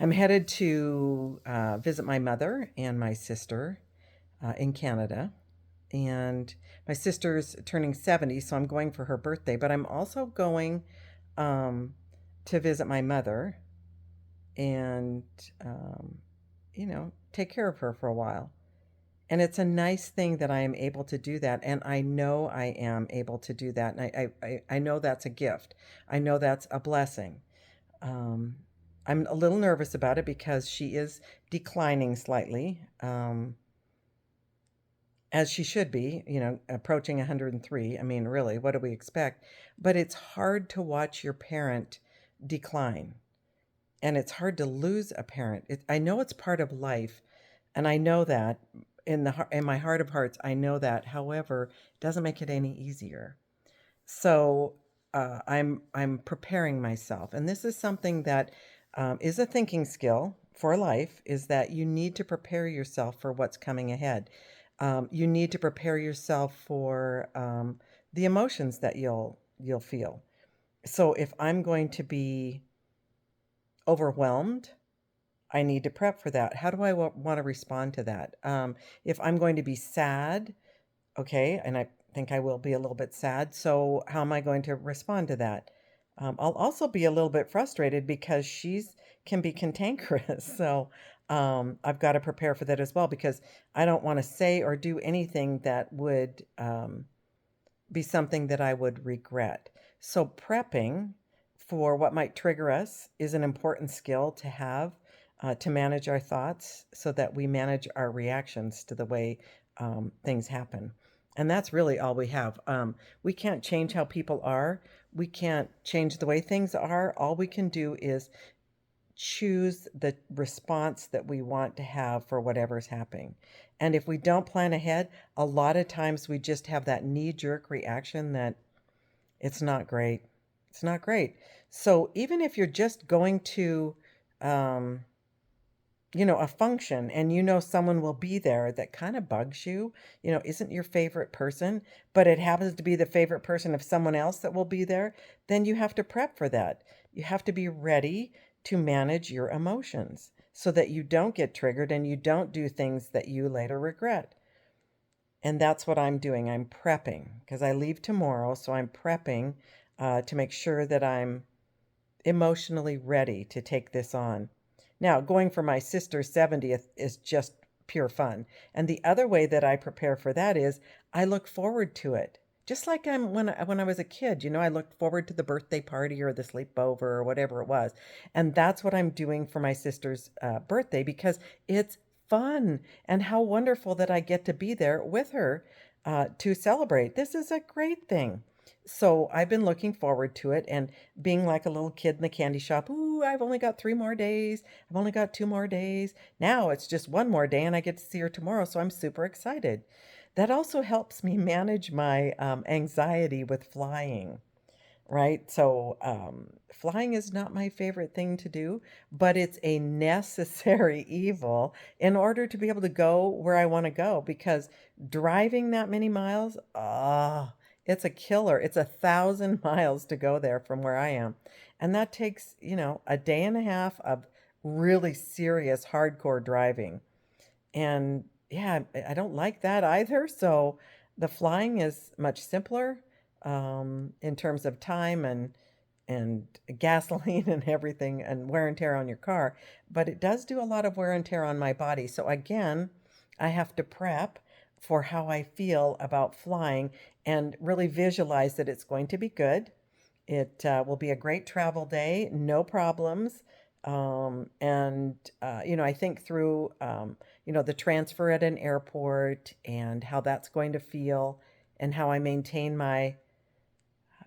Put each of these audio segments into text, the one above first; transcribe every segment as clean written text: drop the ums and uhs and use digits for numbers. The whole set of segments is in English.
I'm headed to visit my mother and my sister in Canada. And my sister's turning 70, so I'm going for her birthday. But I'm also going um, to visit my mother and, um, take care of her for a while. And it's a nice thing that I am able to do that. And I know I am able to do that. And I know that's a gift. I know that's a blessing. Um, I'm a little nervous about it because she is declining slightly, as she should be, approaching 103. I mean, really, what do we expect? But it's hard to watch your parent decline, and it's hard to lose a parent. I know it's part of life, and I know that in my heart of hearts, I know that. However, it doesn't make it any easier. So I'm preparing myself, and this is something that is a thinking skill for life. Is that you need to prepare yourself for what's coming ahead. You need to prepare yourself for the emotions that you'll feel. So if I'm going to be overwhelmed, I need to prep for that. How do I want to respond to that? If I'm going to be sad, okay, and I think I will be a little bit sad. So, how am I going to respond to that? I'll also be a little bit frustrated because she's can be cantankerous. So, I've got to prepare for that as well because I don't want to say or do anything that would be something that I would regret. So, prepping for what might trigger us is an important skill to have to manage our thoughts so that we manage our reactions to the way things happen. And that's really all we have. We can't change how people are. We can't change the way things are. All we can do is choose the response that we want to have for whatever's happening. And if we don't plan ahead, a lot of times we just have that knee jerk reaction that it's not great. It's not great. So even if you're just going to, um, a function and someone will be there that kind of bugs you, isn't your favorite person, but it happens to be the favorite person of someone else that will be there, then you have to prep for that. You have to be ready to manage your emotions so that you don't get triggered and you don't do things that you later regret. And that's what I'm doing. I'm prepping because I leave tomorrow. So I'm prepping to make sure that I'm emotionally ready to take this on. Now, going for my sister's 70th is just pure fun. And the other way that I prepare for that is I look forward to it. Just like when I was a kid, I looked forward to the birthday party or the sleepover or whatever it was. And that's what I'm doing for my sister's birthday because it's fun. And how wonderful that I get to be there with her to celebrate. This is a great thing. So I've been looking forward to it and being like a little kid in the candy shop. Ooh, I've only got 3 more days. I've only got 2 more days. Now it's just one more day and I get to see her tomorrow. So I'm super excited. That also helps me manage my anxiety with flying, right? So flying is not my favorite thing to do, but it's a necessary evil in order to be able to go where I want to go because driving that many miles, it's a killer. It's 1,000 miles to go there from where I am. And that takes, a day and a half of really serious, hardcore driving. And yeah, I don't like that either. So the flying is much simpler in terms of time and gasoline and everything and wear and tear on your car, but it does do a lot of wear and tear on my body. So again, I have to prep for how I feel about flying and really visualize that it's going to be good. It will be a great travel day, no problems. I think through, the transfer at an airport and how that's going to feel and how I maintain my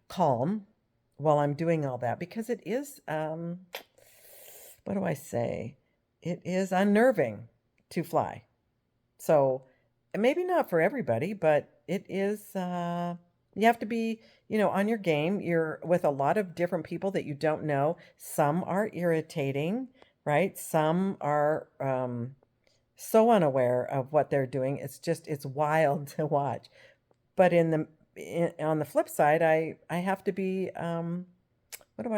calm while I'm doing all that because it is, what do I say? It is unnerving to fly. So maybe not for everybody, but it is, you have to be, on your game. You're with a lot of different people that you don't know. Some are irritating, right? Some are so unaware of what they're doing. It's wild to watch. But on the flip side, I have to be, what do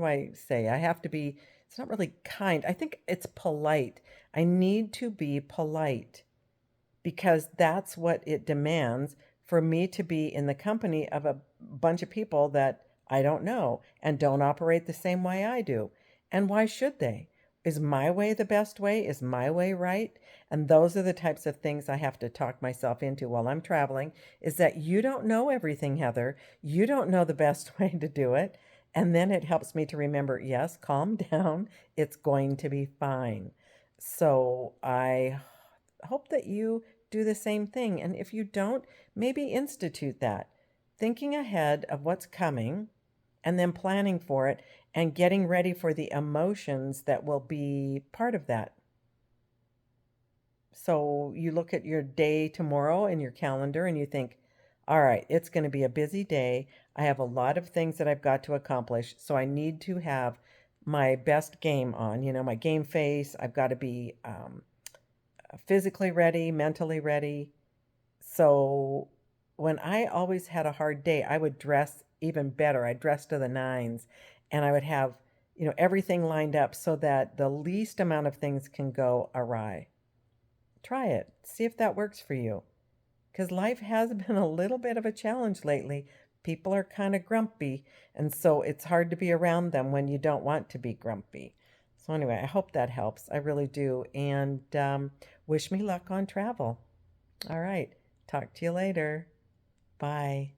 I say? I have to be it's not really kind. I think it's polite. I need to be polite because that's what it demands for me to be in the company of a bunch of people that I don't know and don't operate the same way I do. And why should they? Is my way the best way? Is my way right? And those are the types of things I have to talk myself into while I'm traveling, is that you don't know everything, Heather. You don't know the best way to do it. And then it helps me to remember, yes, calm down. It's going to be fine. So I hope that you do the same thing. And if you don't, maybe institute that. Thinking ahead of what's coming and then planning for it and getting ready for the emotions that will be part of that. So you look at your day tomorrow in your calendar and you think, all right, it's going to be a busy day. I have a lot of things that I've got to accomplish. So I need to have my best game on, my game face. I've got to be physically ready, mentally ready. So when I always had a hard day, I would dress even better. I'd dress to the nines and I would have, everything lined up so that the least amount of things can go awry. Try it. See if that works for you. Because life has been a little bit of a challenge lately. People are kind of grumpy, and so it's hard to be around them when you don't want to be grumpy. So, anyway, I hope that helps. I really do. And wish me luck on travel. All right. Talk to you later. Bye.